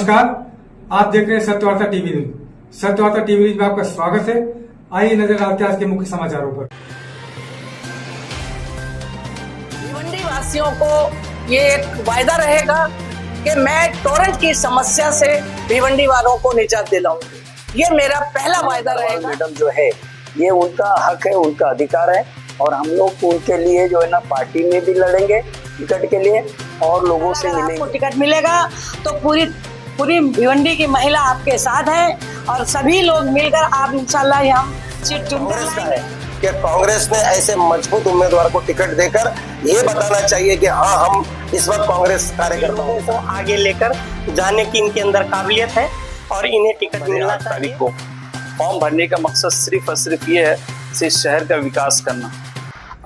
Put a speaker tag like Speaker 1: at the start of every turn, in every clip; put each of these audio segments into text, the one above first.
Speaker 1: नमस्कार, आप देख रहे हैं Satyavarta TV news. Satyavarta TV news में आपका स्वागत है। आइए नजर डालते हैं आज के मुख्य समाचारों पर।
Speaker 2: भिवंडी वासियों को ये एक वायदा रहेगा कि मैं टोरेंट की समस्या से भिवंडी वालों को निजात दिलाऊंगी। ये मेरा पहला वायदा रहेगा।
Speaker 3: मैडम जो है ये उनका हक है, उनका अधिकार है और हम लोग उनके लिए जो है ना पार्टी में भी लड़ेंगे टिकट के लिए और लोगों से मिलेंगे।
Speaker 2: आपको टिकट मिलेगा तो पूरी भिवंडी की महिला आपके साथ है और सभी लोग मिलकर आप इंशाल्लाह हम सीट चुनकर
Speaker 3: है कि कांग्रेस ने ऐसे मजबूत उम्मीदवार को टिकट देकर ये बताना चाहिए कि हाँ हम इस वक्त कांग्रेस कार्यकर्ताओं
Speaker 4: को आगे लेकर जाने की इनके अंदर काबिलियत है और इन्हें टिकट मिलना चाहिए।
Speaker 5: को फॉर्म भरने का मकसद सिर्फ और सिर्फ ये है कि इस शहर का विकास करना।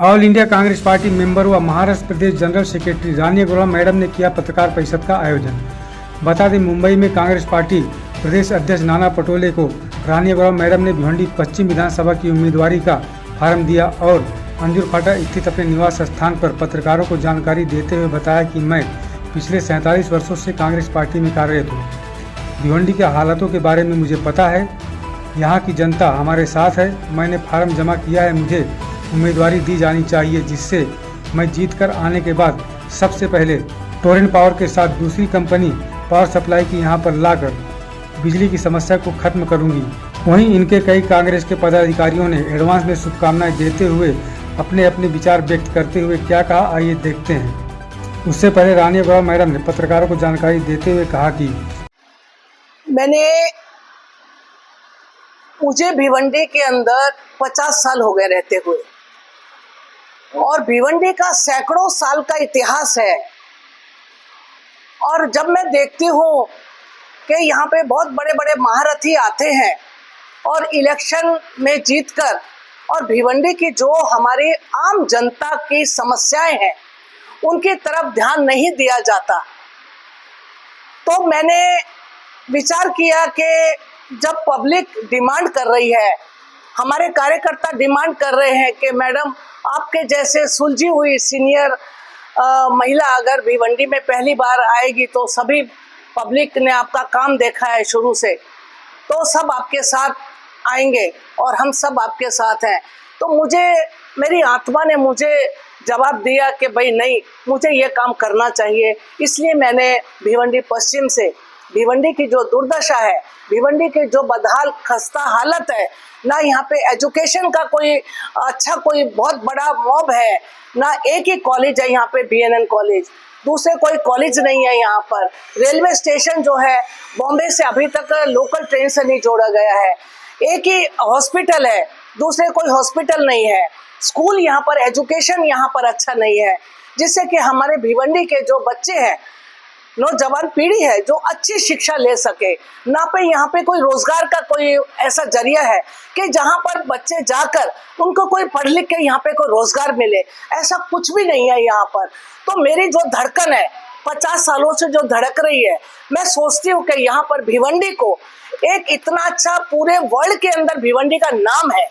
Speaker 1: All India Congress party member व महाराष्ट्र प्रदेश जनरल सेक्रेटरी रानी अग्रवाल मैडम ने किया पत्रकार परिषद का आयोजन। बता दें, मुंबई में कांग्रेस पार्टी प्रदेश अध्यक्ष नाना पटोले को रानी अग्रवाल मैडम ने भिवंडी पश्चिम विधानसभा की उम्मीदवारी का फार्म दिया और अंजुर फाटा स्थित अपने निवास स्थान पर पत्रकारों को जानकारी देते हुए बताया कि मैं पिछले 47 वर्षों से कांग्रेस पार्टी में कार्यरत हूँ। भिवंडी के हालातों के बारे में मुझे पता है, यहाँ की जनता हमारे साथ है। मैंने फार्म जमा किया है, मुझे उम्मीदवारी दी जानी चाहिए जिससे मैं जीत कर आने के बाद सबसे पहले टोरेंट पावर के साथ दूसरी कंपनी पावर सप्लाई की यहाँ पर लाकर बिजली की समस्या को खत्म करूँगी। वहीं इनके कई कांग्रेस के पदाधिकारियों ने एडवांस में शुभकामनाएं देते हुए अपने अपने विचार व्यक्त करते हुए क्या कहा, आइए देखते हैं। उससे पहले रानी अग्रवाल मैडम ने पत्रकारों को जानकारी देते हुए कहा कि
Speaker 2: मुझे भिवंडी के अंदर 50 साल हो गए रहते हुए और भिवंडी का सैकड़ों साल का इतिहास है। और जब मैं देखती हूँ कि यहाँ पे बहुत बड़े बड़े महारथी आते हैं और इलेक्शन में जीतकर और भिवंडी की जो हमारी आम जनता की समस्याएं हैं उनकी तरफ ध्यान नहीं दिया जाता, तो मैंने विचार किया कि जब पब्लिक डिमांड कर रही है, हमारे कार्यकर्ता डिमांड कर रहे हैं कि मैडम आपके जैसे सुलझी हुई सीनियर महिला अगर भिवंडी में पहली बार आएगी तो सभी पब्लिक ने आपका काम देखा है शुरू से, तो सब आपके साथ आएंगे और हम सब आपके साथ हैं। तो मेरी आत्मा ने मुझे जवाब दिया कि भाई नहीं, मुझे ये काम करना चाहिए। इसलिए मैंने भिवंडी पश्चिम से भिवंडी की जो दुर्दशा है, भिवंडी के जो बदहाल खस्ता हालत है, ना यहाँ पे एजुकेशन का कोई बहुत बड़ा मॉब है, ना एक ही कॉलेज है यहाँ पे BNN कॉलेज, दूसरे कोई कॉलेज नहीं है यहाँ पर। रेलवे स्टेशन जो है बॉम्बे से अभी तक लोकल ट्रेन से नहीं जोड़ा गया है। एक ही हॉस्पिटल है, दूसरे कोई हॉस्पिटल नहीं है। स्कूल यहाँ पर, एजुकेशन यहाँ पर अच्छा नहीं है, जिससे कि हमारे भिवंडी के जो बच्चे हैं, नौजवान पीढ़ी है, जो अच्छी शिक्षा ले सके। ना पे यहाँ पे कोई रोजगार का कोई ऐसा जरिया है कि जहाँ पर बच्चे जाकर उनको कोई पढ़ लिख के यहाँ पे कोई रोजगार मिले, ऐसा कुछ भी नहीं है यहाँ पर। तो मेरी जो धड़कन है 50 सालों से जो धड़क रही है, मैं सोचती हूँ कि यहाँ पर भिवंडी को एक इतना अच्छा पूरे वर्ल्ड के अंदर भिवंडी का नाम है।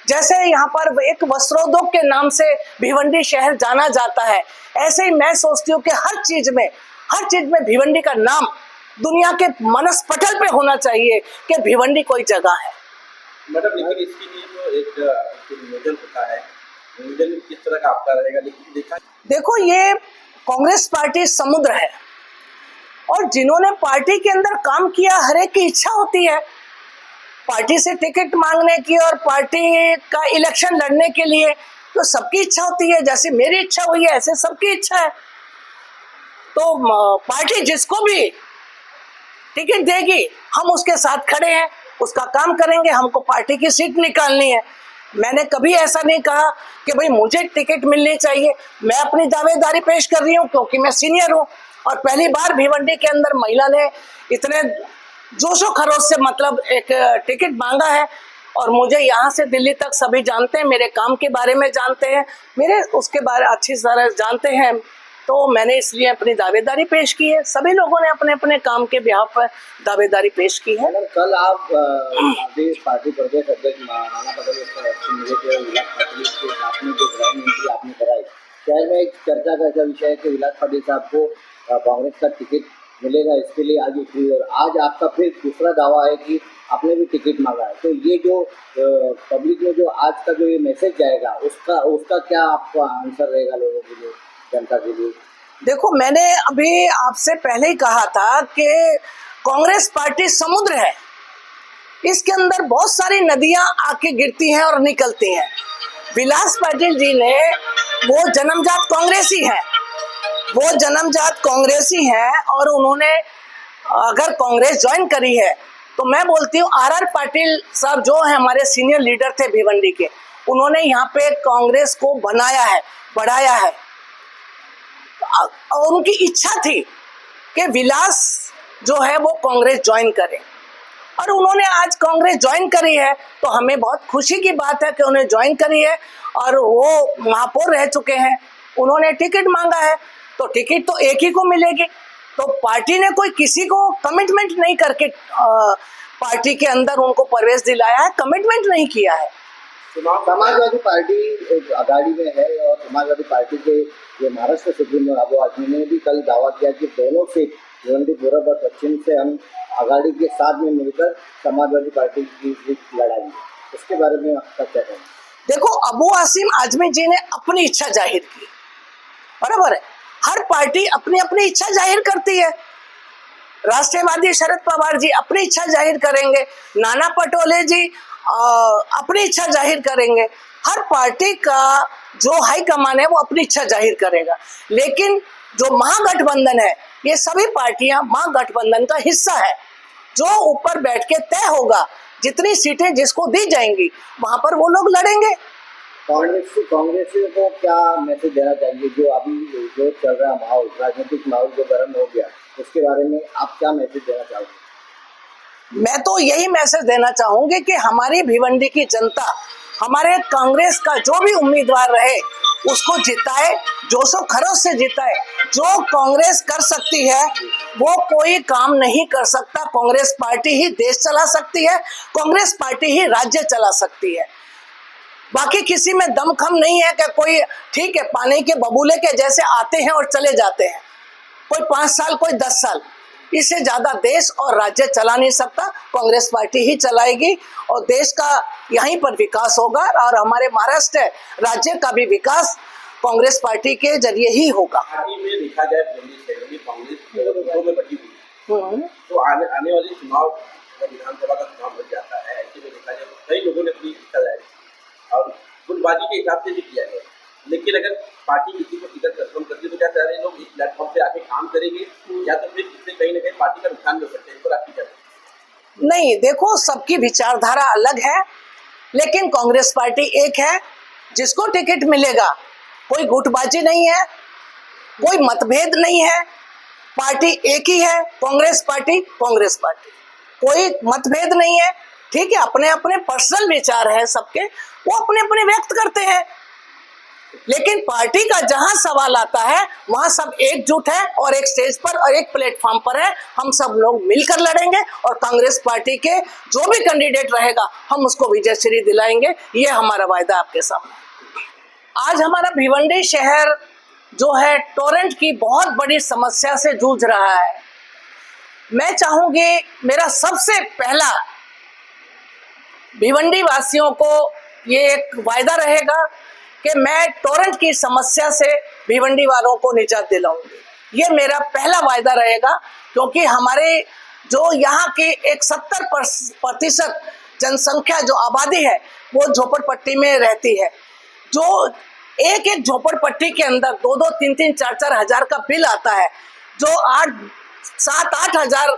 Speaker 2: जैसे यहाँ पर एक वस्त्रोद्योग के नाम से भिवंडी शहर जाना जाता है, ऐसे ही मैं सोचती हूँ कि हर चीज में भिवंडी का नाम दुनिया के मनस्पटल पे होना चाहिए कि भिवंडी कोई जगह है।
Speaker 5: मैडम, लेकिन इसके लिए जो एक नियोजन होता है, नियोजन किस तरह का आपका रहेगा? लेकिन
Speaker 2: देखो, ये कांग्रेस पार्टी समुद्र है और जिन्होंने पार्टी के अंदर काम किया, हर एक की इच्छा होती है पार्टी से टिकट मांगने की और पार्टी का इलेक्शन लड़ने के लिए, तो सबकी इच्छा होती है। जैसे मेरी इच्छा हुई है ऐसे सबकी इच्छा है। तो पार्टी जिसको भी टिकट देगी हम उसके साथ खड़े हैं, उसका काम करेंगे। हमको पार्टी की सीट निकालनी है। मैंने कभी ऐसा नहीं कहा कि भाई मुझे टिकट मिलनी चाहिए। मैं अपनी दावेदारी पेश कर रही हूँ क्योंकि मैं सीनियर हूँ और पहली बार भिवंडी के अंदर महिला ने इतने जोशो खरोश से मतलब एक टिकट मांगा है। और मुझे यहाँ से दिल्ली तक सभी जानते हैं, मेरे काम के बारे में जानते हैं, मेरे उसके बारे अच्छी तरह जानते हैं। तो मैंने इसलिए अपनी दावेदारी पेश की है। सभी लोगों ने अपने अपने काम के ब्याह पर दावेदारी पेश की है।
Speaker 3: कल आप पार्टी प्रदेश अध्यक्ष नाना पटोले आपने जो प्रधानमंत्री आपने कराई, शहर में एक चर्चा का ऐसा विषय है कि विलास पाटिल साहब को कांग्रेस का टिकट
Speaker 6: मिलेगा, इसके लिए आज उतरी और आज आपका फिर दूसरा दावा है कि आपने भी टिकट मांगा है। तो ये जो पब्लिक में जो आज का जो ये मैसेज जाएगा उसका क्या आपका आंसर रहेगा लोगों के लिए, जनता के लिए?
Speaker 2: देखो, मैंने अभी आपसे पहले ही कहा था कि कांग्रेस पार्टी समुद्र है, इसके अंदर बहुत सारी नदियां आके गिरती हैं और निकलती हैं। विलास पाटिल जी ने वो जन्मजात कांग्रेसी हैं, वो जन्मजात कांग्रेसी हैं और उन्होंने अगर कांग्रेस ज्वाइन करी है तो मैं बोलती हूँ आर पाटिल साहब जो है हमारे सीनियर लीडर थे भिवंडी के, उन्होंने यहाँ पे कांग्रेस को बनाया है, बढ़ाया है और उनकी इच्छा थी कि विलास जो है वो कांग्रेस ज्वाइन करे और उन्होंने आज कांग्रेस ज्वाइन करी है। तो हमें बहुत खुशी की बात है कि उन्हें ज्वाइन करी है और वो महापौर रह चुके हैं, उन्होंने टिकट मांगा है तो टिकट तो एक ही को मिलेगी। तो पार्टी ने कोई किसी को कमिटमेंट नहीं करके पार्टी के अंदर उनको प्रवेश दिलाया है, कमिटमेंट नहीं किया है।
Speaker 6: समाजवादी पार्टी आघाड़ी में है और समाजवादी पार्टी के ये महाराष्ट्र सुप्रीमो अबू आजमी ने भी कल दावा किया कि दोनों सीट भिवंडी पूर्व और पश्चिम से हम आघाड़ी के साथ में मिलकर समाजवादी पार्टी की जीत लड़ाएंगे। इसके बारे में आपका क्या कहना है?
Speaker 2: देखो, अबू आसिम आजमी जी ने अपनी इच्छा जाहिर की, बराबर है, हर पार्टी अपनी अपनी इच्छा जाहिर करती है। राष्ट्रवादी शरद पवार जी अपनी इच्छा जाहिर करेंगे, नाना पटोले जी अपनी इच्छा जाहिर करेंगे, हर पार्टी का जो हाईकमान है वो अपनी इच्छा जाहिर करेगा। लेकिन जो महागठबंधन है, ये सभी पार्टियां महागठबंधन का हिस्सा है, जो ऊपर बैठ के तय होगा, जितनी सीटें जिसको दी जाएंगी वहां पर वो लोग लड़ेंगे।
Speaker 6: कांग्रेस को क्या मैसेज देना चाहिए? जो अभी जो चल रहा माहौल, राजनीतिक माहौल जो गर्म हो गया, उसके बारे में आप क्या मैसेज देना चाहोगे?
Speaker 2: मैं तो यही मैसेज देना चाहूंगी कि हमारी भिवंडी की जनता हमारे कांग्रेस का जो भी उम्मीदवार रहे उसको जिताए, जोशो खरोश से जिताए। जो कांग्रेस कर सकती है वो कोई काम नहीं कर सकता। कांग्रेस पार्टी ही देश चला सकती है, कांग्रेस पार्टी ही राज्य चला सकती है। बाकी किसी में दमखम नहीं है कि कोई ठीक है पानी के बबूले के जैसे आते हैं और चले जाते हैं, कोई 5 साल कोई 10 साल, इससे ज्यादा देश और राज्य चला नहीं सकता। कांग्रेस पार्टी ही चलाएगी और देश का यहीं पर विकास होगा और हमारे महाराष्ट्र राज्य का भी विकास कांग्रेस पार्टी के जरिए ही होगा।
Speaker 5: पार्टी में देखा जाए कांग्रेस वोटों में बटी हुई, तो आने वाले चुनाव विधानसभा का चुनाव बन जाता है, ऐसे में देखा जाए तो कई लोगों ने अपनी इच्छा जाहिर और गुटबाजी के हिसाब से भी किया है। लेकिन अगर पार्टी किसी को टिकट कंफर्म करती है तो क्या सारे लोग इस प्लेटफॉर्म पे आके काम करेंगे या तो फिर इससे कहीं ना कहीं पार्टी का नुकसान भी हो सकता है? इस पर आपकी क्या?
Speaker 2: नहीं, देखो, सबकी विचारधारा अलग है, लेकिन कांग्रेस पार्टी एक है, जिसको टिकट मिलेगा, कोई गुटबाजी नहीं है, कोई मतभेद नहीं है, पार्टी एक ही है, कांग्रेस पार्टी कोई मतभेद नहीं है। ठीक है, अपने अपने पर्सनल विचार है सबके, वो अपने अपने व्यक्त करते हैं, लेकिन पार्टी का जहां सवाल आता है वहां सब एकजुट है और एक स्टेज पर और एक प्लेटफॉर्म पर है। हम सब लोग मिलकर लड़ेंगे और कांग्रेस पार्टी के जो भी कैंडिडेट रहेगा हम उसको विजयश्री दिलाएंगे, ये हमारा वायदा आपके सामने। आज हमारा भिवंडी शहर जो है टोरेंट की बहुत बड़ी समस्या से जूझ रहा है। मैं चाहूंगी, मेरा सबसे पहला भिवंडी वासियों को ये एक वायदा रहेगा कि मैं टोरेंट की समस्या से भिवंडी वालों को निजात दिलाऊंगी। ये मेरा पहला वायदा रहेगा, क्योंकि हमारे जो यहाँ की एक 70% जनसंख्या जो आबादी है वो झोपड़पट्टी में रहती है। जो एक एक झोपड़पट्टी के अंदर 2-2, 3-3, 4-4 हजार का बिल आता है। जो 7-8 हजार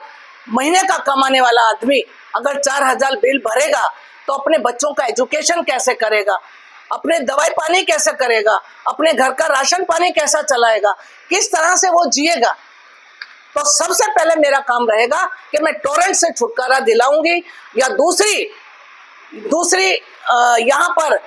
Speaker 2: महीने का कमाने वाला आदमी अगर 4,000 बिल भरेगा तो अपने बच्चों का एजुकेशन कैसे करेगा, अपने दवाई पानी कैसे करेगा, अपने घर का राशन पानी कैसा चलाएगा, किस तरह से वो जिएगा। तो सबसे पहले मेरा काम रहेगा कि मैं टोरेंट से छुटकारा दिलाऊंगी। या दूसरी यहाँ पर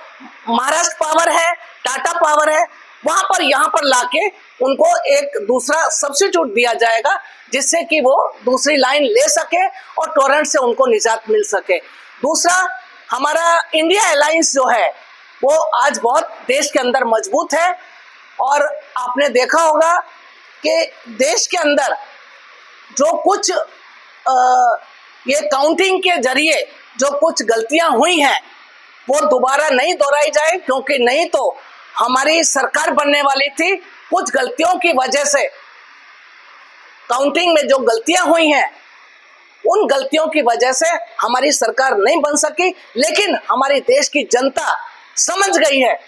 Speaker 2: महाराष्ट्र पावर है, टाटा पावर है, वहां पर यहाँ पर लाके उनको एक दूसरा सब्स्टिट्यूट दिया जाएगा, जिससे कि वो दूसरी लाइन ले सके और टोरेंट से उनको निजात मिल सके। दूसरा, हमारा इंडिया अलायंस जो है वो आज बहुत देश के अंदर मजबूत है और आपने देखा होगा कि देश के अंदर जो कुछ ये काउंटिंग के जरिए जो कुछ गलतियां हुई हैं वो दोबारा नहीं दोहराई जाए, क्योंकि नहीं तो हमारी सरकार बनने वाली थी। कुछ गलतियों की वजह से काउंटिंग में जो गलतियां हुई हैं उन गलतियों की वजह से हमारी सरकार नहीं बन सकी, लेकिन हमारे देश की जनता समझ गई है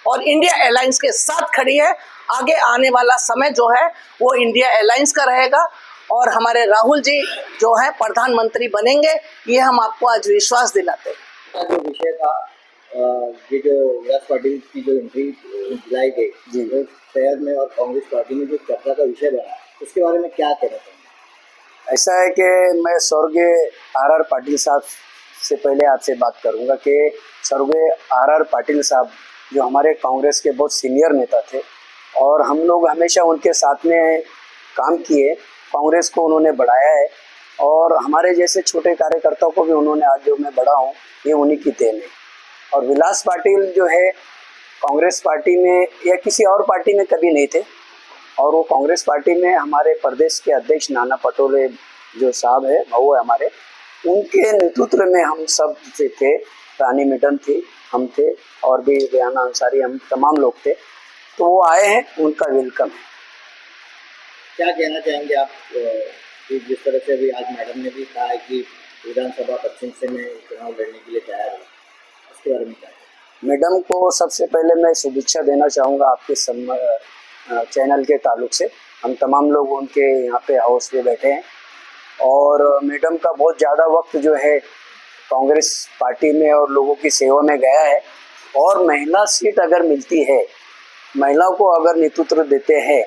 Speaker 2: और इंडिया अलायंस के साथ खड़ी है। आगे आने वाला समय जो है वो इंडिया अलायंस का रहेगा और हमारे राहुल जी जो है प्रधानमंत्री बनेंगे, ये हम आपको आज विश्वास दिलाते हैं।
Speaker 6: जो विषय था ये जो विकास पाटिल की जो एंट्री दिलाई गई जो शहर में और कांग्रेस पार्टी में जो चर्चा का विषय बना, उसके बारे में क्या कहना चाहेंगे?
Speaker 3: ऐसा है कि मैं स्वर्गीय आर पाटिल साहब से पहले आपसे बात करूंगा कि स्वर्गीय आर पाटिल साहब जो हमारे कांग्रेस के बहुत सीनियर नेता थे और हम लोग हमेशा उनके साथ में काम किए, कांग्रेस को उन्होंने बढ़ाया है और हमारे जैसे छोटे कार्यकर्ताओं को भी उन्होंने आज जो मैं बढ़ा हूँ ये उन्हीं की देन है। और विलास पाटिल जो है कांग्रेस पार्टी में या किसी और पार्टी में कभी नहीं थे और वो कांग्रेस पार्टी में हमारे प्रदेश के अध्यक्ष नाना पटोले जो साहब है वो है हमारे, उनके नेतृत्व में हम सब से थे। रानी मैडम थी, हम थे और भी रेहाना अंसारी, हम तमाम लोग थे। तो वो आए हैं, उनका वेलकम है।
Speaker 6: क्या कहना चाहेंगे आप कि जिस तरह से अभी आज मैडम ने भी कहा है कि विधानसभा पश्चिम से मैं चुनाव लड़ने के लिए तैयार हूँ, उसके बारे में क्या?
Speaker 3: मैडम को सबसे पहले मैं शुभेच्छा देना चाहूँगा आपके चैनल के ताल्लुक से। हम तमाम लोग उनके यहाँ पे हाउस पे बैठे हैं और मैडम का बहुत ज़्यादा वक्त जो है कांग्रेस पार्टी में और लोगों की सेवा में गया है और महिला सीट अगर मिलती है, महिलाओं को अगर नेतृत्व देते हैं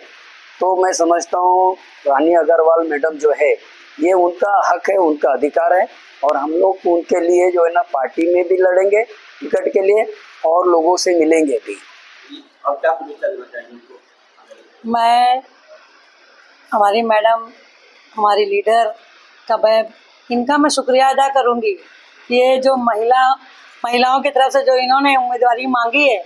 Speaker 3: तो मैं समझता हूँ रानी अग्रवाल मैडम जो है ये उनका हक है, उनका अधिकार है और हम लोग उनके लिए जो है ना पार्टी में भी लड़ेंगे टिकट के लिए और लोगों से मिलेंगे भी।
Speaker 5: और क्या शुभेच्छा देना चाहेंगे उनको?
Speaker 7: मैं हमारी मैडम, हमारी लीडर का इनका मैं शुक्रिया अदा करूंगी। ये जो महिलाओं की तरफ से जो इन्होंने उम्मीदवारी मांगी है,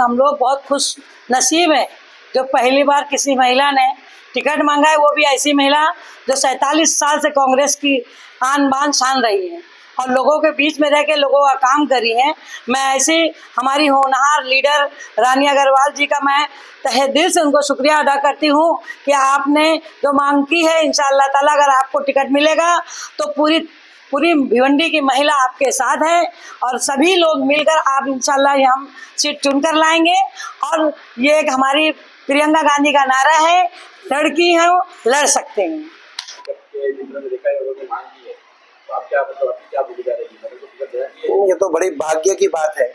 Speaker 7: हम लोग बहुत खुश नसीब हैं जो पहली बार किसी महिला ने टिकट मांगा है, वो भी ऐसी महिला जो 47 साल से कांग्रेस की आन बान शान रही है और लोगों के बीच में रह के लोगों का काम करी है। मैं ऐसी हमारी होनहार लीडर रानी अग्रवाल जी का मैं तहे दिल से उनको शुक्रिया अदा करती हूँ कि आपने जो मांग की है इंशाअल्लाह ताला अगर आपको टिकट मिलेगा तो पूरी भिवंडी की महिला आपके साथ है और सभी लोग मिलकर आप इंशाअल्लाह ये हम सीट चुनकर लाएंगे। और ये एक हमारी प्रियंका गांधी का नारा है, लड़की हैं लड़ सकते हैं।
Speaker 8: ये तो बड़ी भाग्य की बात है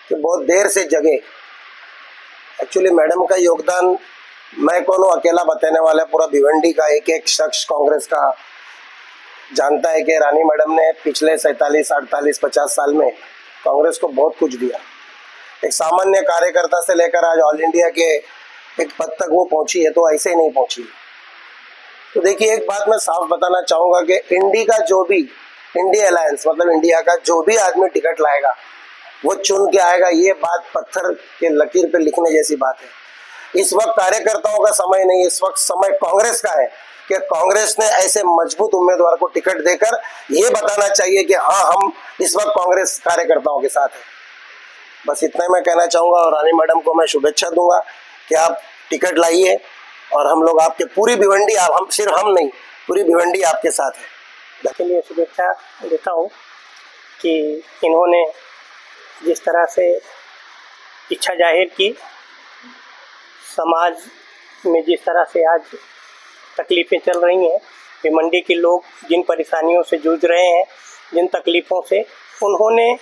Speaker 8: कि बहुत देर से जगे। एक्चुअली मैडम का योगदान मैं कौन अकेला बताने वाला, पूरा भिवंडी का एक एक शख्स कांग्रेस का जानता है कि रानी मैडम ने पिछले 47, 48, 50 साल में कांग्रेस को बहुत कुछ दिया। एक सामान्य कार्यकर्ता से लेकर आज ऑल इंडिया के एक पद तक वो पहुंची है, तो ऐसे ही नहीं पहुंची। तो देखिए एक बात मैं साफ बताना चाहूँगा कि इंडिया अलायंस मतलब इंडिया का जो भी आदमी टिकट लाएगा वो चुन के आएगा, ये बात पत्थर के लकीर पे लिखने जैसी बात है। इस वक्त कार्यकर्ताओं का समय नहीं, इस वक्त समय कांग्रेस का है कि कांग्रेस ने ऐसे मजबूत उम्मीदवार को टिकट देकर ये बताना चाहिए कि हाँ हम इस वक्त कांग्रेस कार्यकर्ताओं के साथ हैं। बस इतना मैं कहना चाहूँगा और रानी मैडम को मैं शुभेच्छा दूंगा कि आप टिकट लाइए और हम लोग आपके पूरी भिवंडी, हम सिर्फ हम नहीं पूरी भिवंडी आपके साथ है।
Speaker 4: के लिए शुभेच्छा देता हूँ कि इन्होंने जिस तरह से इच्छा जाहिर की, समाज में जिस तरह से आज तकलीफ़ें चल रही हैं, भिवंडी के लोग जिन परेशानियों से जूझ रहे हैं, जिन तकलीफ़ों से उन्होंने,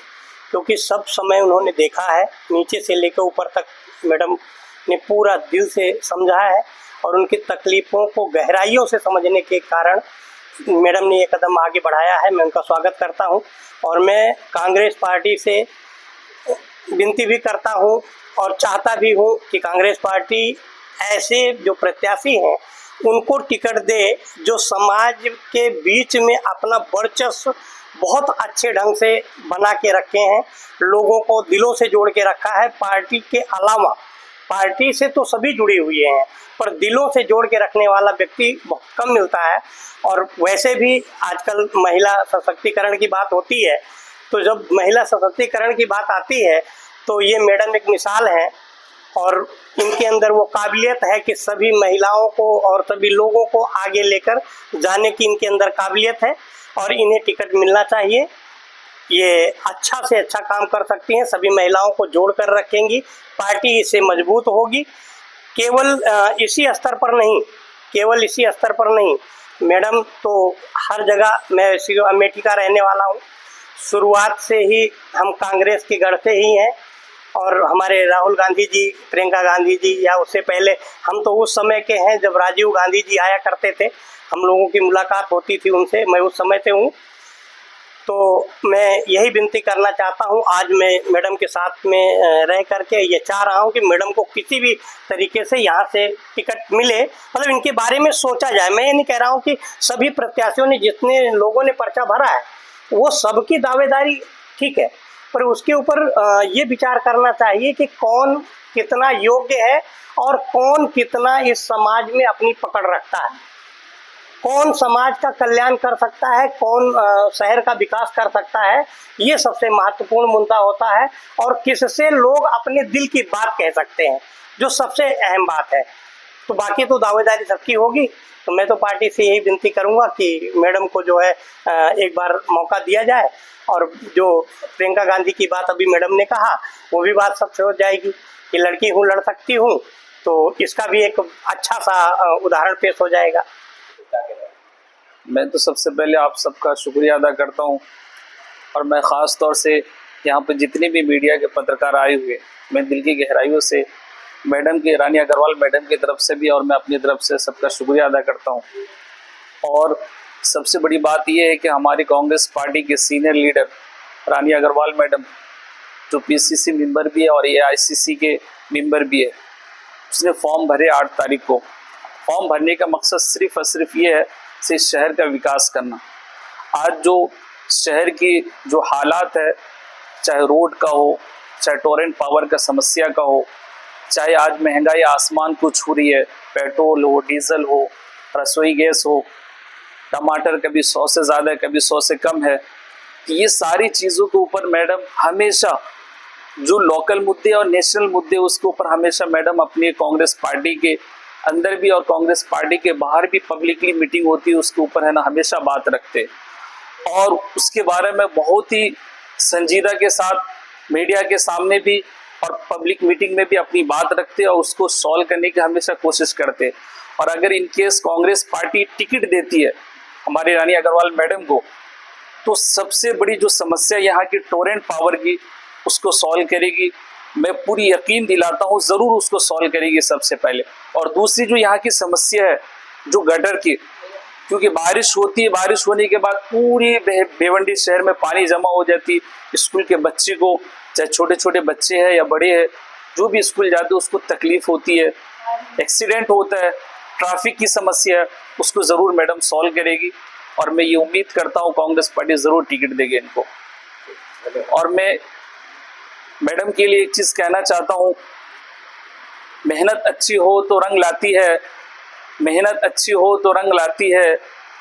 Speaker 4: क्योंकि सब समय उन्होंने देखा है, नीचे से लेकर ऊपर तक मैडम ने पूरा दिल से समझा है और उनकी तकलीफ़ों को गहराइयों से समझने के कारण मैडम ने ये कदम आगे बढ़ाया है। मैं उनका स्वागत करता हूं और मैं कांग्रेस पार्टी से विनती भी करता हूं और चाहता भी हूं कि कांग्रेस पार्टी ऐसे जो प्रत्याशी हैं उनको टिकट दे जो समाज के बीच में अपना वर्चस्व बहुत अच्छे ढंग से बना के रखे हैं, लोगों को दिलों से जोड़ के रखा है। पार्टी के अलावा पार्टी से तो सभी जुड़े हुए हैं, पर दिलों से जोड़ के रखने वाला व्यक्ति बहुत कम मिलता है। और वैसे भी आजकल महिला सशक्तिकरण की बात होती है, तो जब महिला सशक्तिकरण की बात आती है तो ये मैडम एक मिसाल है, और इनके अंदर वो काबिलियत है कि सभी महिलाओं को और सभी लोगों को आगे लेकर जाने की इनके अंदर काबिलियत है, और इन्हें टिकट मिलना चाहिए। ये अच्छा से अच्छा काम कर सकती हैं, सभी महिलाओं को जोड़ कर रखेंगी, पार्टी इससे मजबूत होगी। केवल इसी स्तर पर नहीं, मैडम तो हर जगह, मैं अमेठी का रहने वाला हूँ, शुरुआत से ही हम कांग्रेस के गढ़ से ही हैं, और हमारे राहुल गांधी जी, प्रियंका गांधी जी, या उससे पहले हम तो उस समय के हैं जब राजीव गांधी जी आया करते थे, हम लोगों की मुलाकात होती थी उनसे, मैं उस समय से हूँ। तो मैं यही विनती करना चाहता हूँ, आज मैं मैडम के साथ में रह करके ये चाह रहा हूँ कि मैडम को किसी भी तरीके से यहाँ से टिकट मिले, मतलब इनके बारे में सोचा जाए। मैं ये नहीं कह रहा हूँ कि सभी प्रत्याशियों ने, जितने लोगों ने पर्चा भरा है, वो सबकी दावेदारी ठीक है, पर उसके ऊपर ये विचार करना चाहिए कि कौन कितना योग्य है और कौन कितना इस समाज में अपनी पकड़ रखता है, कौन समाज का कल्याण कर सकता है, कौन शहर का विकास कर सकता है। ये सबसे महत्वपूर्ण मुद्दा होता है, और किससे लोग अपने दिल की बात कह सकते हैं, जो सबसे अहम बात है। तो बाकी तो दावेदारी सबकी होगी। तो मैं तो पार्टी से यही विनती करूंगा कि मैडम को जो है एक बार मौका दिया जाए, और जो प्रियंका गांधी की बात अभी मैडम ने कहा, वो भी बात सबसे हो जाएगी कि लड़की हूँ, लड़ सकती हूँ, तो इसका भी एक अच्छा सा उदाहरण पेश हो जाएगा।
Speaker 9: मैं तो सबसे पहले आप सबका शुक्रिया अदा करता हूं, और मैं ख़ास तौर से यहाँ पर जितने भी मीडिया के पत्रकार आए हुए, मैं दिल की गहराइयों से मैडम की, रानी अग्रवाल मैडम की तरफ से भी और मैं अपनी तरफ से सबका शुक्रिया अदा करता हूं। और सबसे बड़ी बात यह है कि हमारी कांग्रेस पार्टी के सीनियर लीडर रानी अग्रवाल मैडम, जो पीसीसी मेंबर भी है और एआईसीसी के मेंबर भी है, उसने फॉर्म भरे 8 तारीख को। फॉर्म भरने का मकसद सिर्फ और सिर्फ ये है से शहर का विकास करना। आज जो शहर की जो हालात है, चाहे रोड का हो, चाहे टोरेंट पावर का समस्या का हो, चाहे आज महंगाई आसमान को छू रही है, पेट्रोल हो, डीजल हो, रसोई गैस हो, टमाटर कभी 100 से ज़्यादा, कभी 100 से कम है, ये सारी चीज़ों के ऊपर मैडम हमेशा जो लोकल मुद्दे और नेशनल मुद्दे, उसके ऊपर हमेशा मैडम अपनी कांग्रेस पार्टी के अंदर भी और कांग्रेस पार्टी के बाहर भी पब्लिकली मीटिंग होती है, उसके ऊपर है ना हमेशा बात रखते, और उसके बारे में बहुत ही संजीदा के साथ मीडिया के सामने भी और पब्लिक मीटिंग में भी अपनी बात रखते और उसको सॉल्व करने की हमेशा कोशिश करते। और अगर in case Congress party ticket देती है हमारी रानी अग्रवाल मैडम को, तो सबसे बड़ी जो समस्या यहाँ की टोरेंट पावर की, उसको सॉल्व करेगी। मैं पूरी यकीन दिलाता हूँ ज़रूर उसको सॉल्व करेगी सबसे पहले। और दूसरी जो यहाँ की समस्या है जो गटर की, क्योंकि बारिश होती है, बारिश होने के बाद पूरी भिवंडी शहर में पानी जमा हो जाती, स्कूल के बच्चे को, चाहे छोटे छोटे बच्चे हैं या बड़े हैं, जो भी स्कूल जाते हैं उसको तकलीफ होती है, एक्सीडेंट होता है, ट्रैफिक की समस्या है, उसको ज़रूर मैडम सॉल्व करेगी। और मैं ये उम्मीद करता हूँ कांग्रेस पार्टी ज़रूर टिकट देगी इनको। और मैं मैडम के लिए एक चीज़ कहना चाहता हूँ, मेहनत अच्छी हो तो रंग लाती है, मेहनत अच्छी हो तो रंग लाती है,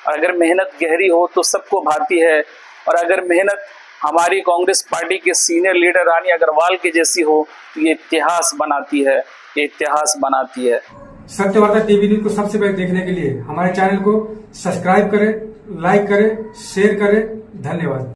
Speaker 9: अगर मेहनत गहरी हो तो सबको भाती है। और अगर मेहनत हमारी कांग्रेस पार्टी के सीनियर लीडर रानी अग्रवाल की जैसी हो तो ये इतिहास बनाती है, ये इतिहास बनाती है।
Speaker 1: सत्यवार्ता टीवी न्यूज को सबसे पहले देखने के लिए हमारे चैनल को सब्सक्राइब करें, लाइक करें, शेयर करें। धन्यवाद।